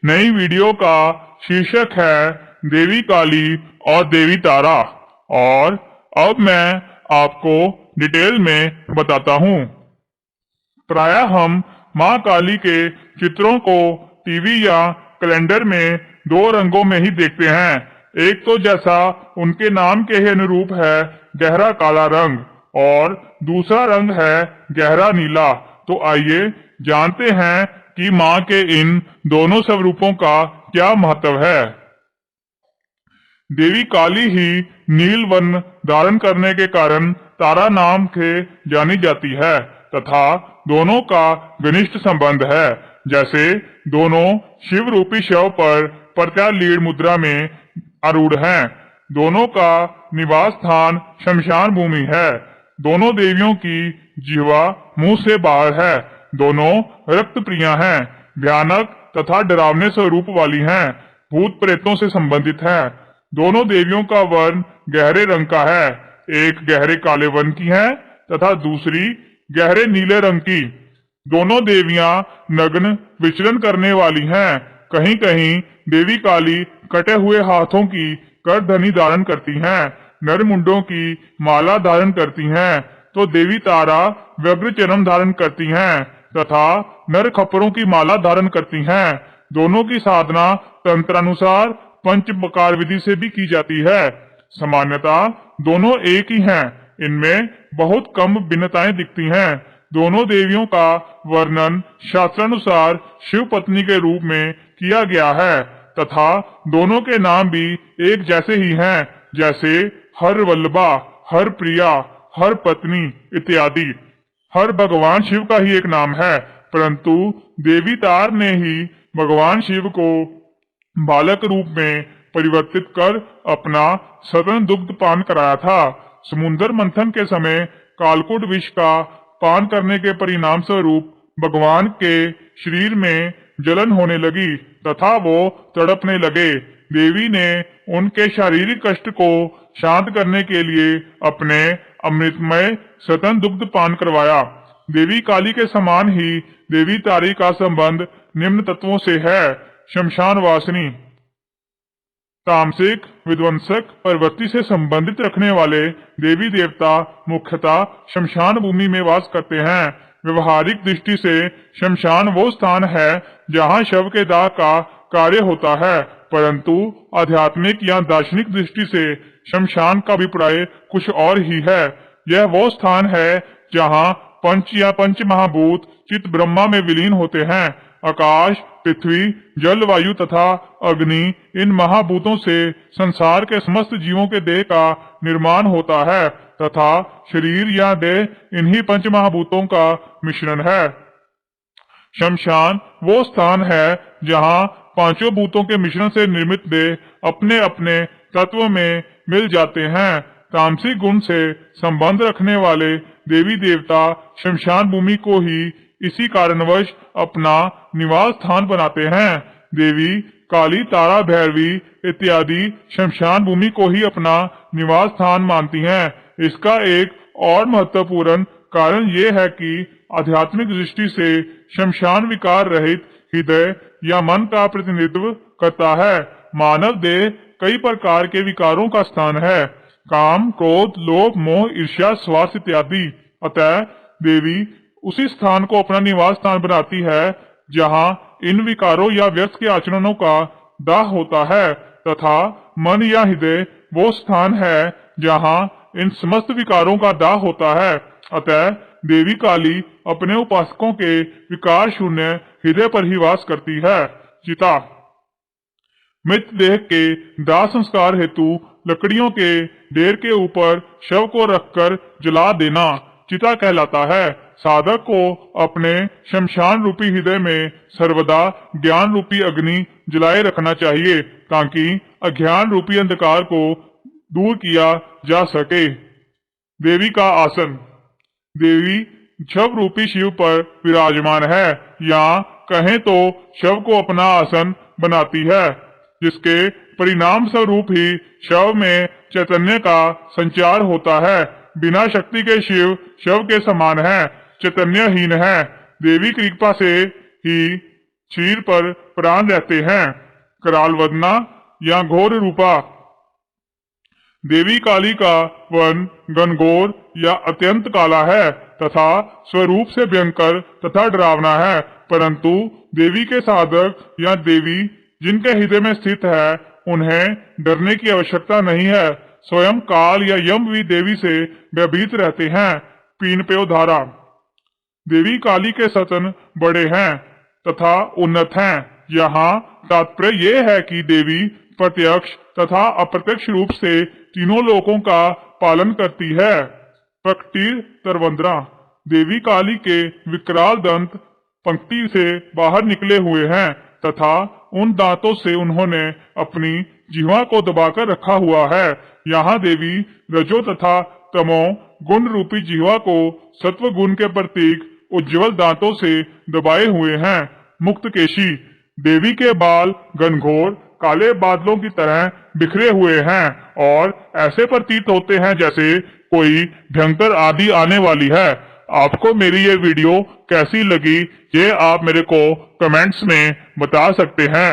नई वीडियो का शीर्षक है देवी काली और देवी तारा। और अब मैं आपको डिटेल में बताता हूँ। प्रायः हम माँ काली के चित्रों को टीवी या कैलेंडर में दो रंगों में ही देखते हैं। एक तो जैसा उनके नाम के ही अनुरूप है गहरा काला रंग, और दूसरा रंग है गहरा नीला। तो आइए जानते हैं कि माँ के इन दोनों स्वरूपों का क्या महत्व है। देवी काली ही नील वर्ण धारण करने के कारण तारा नाम से जानी जाती है तथा दोनों का घनिष्ठ संबंध है। जैसे दोनों शिव रूपी शव पर प्रत्यालीन मुद्रा में आरूढ़ हैं। दोनों का निवास स्थान शमशान भूमि है। दोनों देवियों की जिह्वा मुंह से बाहर है। दोनों रक्त प्रिया हैं, भयानक तथा डरावने स्वरूप वाली हैं, भूत प्रेतों से संबंधित हैं। दोनों देवियों का वर्ण गहरे रंग का है। एक गहरे काले वर्ण की है तथा दूसरी गहरे नीले रंग की। दोनों देवियां नग्न विचरण करने वाली हैं। कहीं कहीं देवी काली कटे हुए हाथों की करधनी धारण करती हैं, नर मुंडों की माला धारण करती हैं, तो देवी तारा व्यग्र चरम धारण करती हैं तथा नर खप्परों की माला धारण करती हैं। दोनों की साधना तंत्रानुसार पंच प्रकार विधि से भी की जाती है। सामान्यता दोनों एक ही हैं, इनमें बहुत कम भिन्नताएं दिखती हैं। दोनों देवियों का वर्णन शास्त्रानुसार शिव पत्नी के रूप में किया गया है तथा दोनों के नाम भी एक जैसे ही हैं, जैसे हर वल्लभा, हर प्रिया, हर पत्नी इत्यादि। हर भगवान शिव का ही एक नाम है, परंतु देवी तार ने ही भगवान शिव को बालक रूप में परिवर्तित कर अपना सघन दुग्ध पान कराया था। समुद्र मंथन के समय कालकूट विष का पान करने के परिणाम स्वरूप भगवान के शरीर में जलन होने लगी तथा वो तड़पने लगे। देवी ने उनके शारीरिक कष्ट को शांत करने के लिए अपने अमृतमय सतन दुग्ध पान करवाया। देवी काली के समान ही देवी तारी का संबंध निम्न तत्वों से है। शमशान वासिनी, तामसिक, विध्वंसक प्रवृत्ति से संबंधित रखने वाले देवी देवता मुख्यतः शमशान भूमि में वास करते हैं। व्यवहारिक दृष्टि से शमशान वो स्थान है जहाँ शव के दाह का कार्य होता है, परंतु आध्यात्मिक या दार्शनिक दृष्टि से शमशान का अभिप्राय कुछ और ही है। यह वो स्थान है जहाँ पंच या पंच महाभूत चित ब्रह्मा में विलीन होते हैं। आकाश, पृथ्वी, जल, वायु तथा अग्नि, इन महाभूतों से संसार के समस्त जीवों के देह का निर्माण होता है तथा शरीर या देह इन्हीं पंच महाभूतों का मिश्रण है। शमशान वो स्थान है जहाँ पांचों भूतों के मिश्रण से निर्मित देह अपने अपने तत्व में मिल जाते हैं। तामसिक गुण से संबंध रखने वाले देवी देवता शमशान भूमि को ही इसी कारणवश अपना निवास स्थान बनाते हैं। देवी काली, तारा, भैरवी इत्यादि शमशान भूमि को ही अपना निवास स्थान मानती हैं। इसका एक और महत्वपूर्ण कारण ये है कि आध्यात्मिक दृष्टि से शमशान विकार रहित हृदय या मन का प्रतिनिधित्व करता है। मानव देह कई प्रकार के विकारों का स्थान है, काम, क्रोध, लोभ, मोह, ईर्ष्या, स्वार्थ इत्यादि। अतः देवी उसी स्थान को अपना निवास स्थान बनाती है जहाँ इन विकारों या व्यर्थ के आचरणों का दाह होता है तथा मन या हृदय वो स्थान है जहाँ इन समस्त विकारों का दाह होता है। अतः देवी काली अपने उपासकों के विकार शून्य हृदय पर ही वास करती है। चिता, मृत देह के दाह संस्कार हेतु लकड़ियों के ढेर के ऊपर शव को रखकर जला देना चिता कहलाता है। साधक को अपने शमशान रूपी हृदय में सर्वदा ज्ञान रूपी अग्नि जलाए रखना चाहिए ताकि अज्ञान रूपी अंधकार को दूर किया जा सके। देवी का आसन, देवी शव रूपी शिव पर विराजमान है, या कहें तो शव को अपना आसन बनाती है, जिसके परिणाम स्वरूप ही शव में चैतन्य का संचार होता है। बिना शक्ति के शिव शव के समान है, चैतन्यहीन है। देवी कृपा से ही शरीर पर प्राण रहते हैं। कराल वदना या घोर रूपा। देवी काली का वर्ण घनघोर या अत्यंत काला है तथा स्वरूप से भयंकर तथा डरावना है, परंतु देवी के साधक या देवी जिनके हृदय में स्थित है उन्हें डरने की आवश्यकता नहीं है। स्वयं काल या यम भी देवी से भयभीत रहते हैं। पीन पे उधारा। देवी काली के सतन बड़े हैं तथा उन्नत हैं। यहाँ तात्पर्य ये है कि देवी प्रत्यक्ष तथा अप्रत्यक्ष रूप से तीनों लोकों का पालन करती है। प्रकटीर तरवंद्रा। देवी काली के विकराल दंत पंक्ति से बाहर निकले हुए हैं तथा उन दांतों से उन्होंने अपनी जिह्वा को दबाकर रखा हुआ है। यहाँ देवी रजो तथा तमो गुण रूपी जिह्वा को सत्व गुण के प्रतीक उज्ज्वल दांतों से दबाए हुए हैं। मुक्त केशी। देवी के बाल घनघोर काले बादलों की तरह बिखरे हुए हैं और ऐसे प्रतीत होते हैं जैसे कोई भयंकर आंधी आने वाली है। आपको मेरी ये वीडियो कैसी लगी ये आप मेरे को कमेंट्स में बता सकते हैं।